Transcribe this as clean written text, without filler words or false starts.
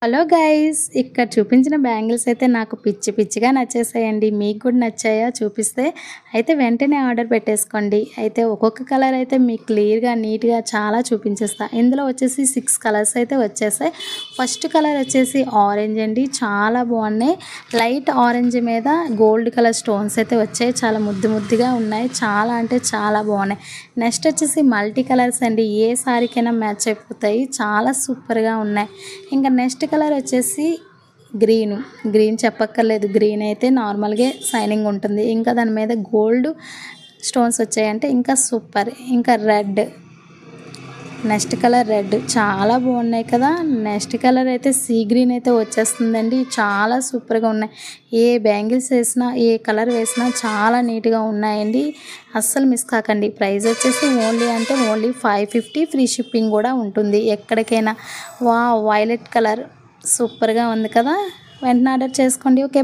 Hello guys, ఇక్కడ చూపించిన bangles అయితే నాకు పిచ్చి పిచ్చిగా నచ్చేసాయండి. మీకు కూడా నచ్చాయా? చూపిస్తే అయితే వెంటనే ఆర్డర్ పెట్టేసుకోండి. అయితే ఒక్కొక్క కలర్ అయితే మీకు క్లియర్గా నీట్గా చాలా చూపించేస్తా. ఇందులో వచ్చేసి 6 కలర్స్ అయితే వచ్చేసాయి. ఫస్ట్ కలర్ వచ్చేసి ఆరెంజ్ అండి, చాలా బాగున్నాయి. లైట్ ఆరెంజ్ మీద గోల్డ్ కలర్ స్టోన్స్ అయితే వచ్చాయి. చాలా ముద్దు ముద్దుగా ఉన్నాయి, చాలా అంటే చాలా బాగున్నాయి. నెక్స్ట్ వచ్చేసి మల్టీ కలర్స్ అండి, ఏ సారీకైనా మ్యాచ్ అయిపోతాయి, చాలా సూపర్గా ఉన్నాయి. ఇంకా నెక్స్ట్ కలర్ వచ్చేసి గ్రీన్ చెప్పక్కర్లేదు, గ్రీన్ అయితే నార్మల్గా షైనింగ్ ఉంటుంది. ఇంకా దాని మీద గోల్డ్ స్టోన్స్ వచ్చాయంటే ఇంకా సూపర్. ఇంకా నెక్స్ట్ కలర్ రెడ్, చాలా బాగున్నాయి కదా. నెక్స్ట్ కలర్ అయితే సీ గ్రీన్ అయితే వచ్చేస్తుందండి, చాలా సూపర్గా ఉన్నాయి. ఏ బ్యాంగిల్స్ వేసినా, ఏ కలర్ వేసినా చాలా నీట్గా ఉన్నాయండి. అస్సలు మిస్ కాకండి. ప్రైస్ వచ్చేసి ఓన్లీ 550, ఫ్రీ షిప్పింగ్ కూడా ఉంటుంది ఎక్కడికైనా. వైలెట్ కలర్ సూపర్గా ఉంది కదా, వెంటనే ఆర్డర్ చేసుకోండి. ఓకే.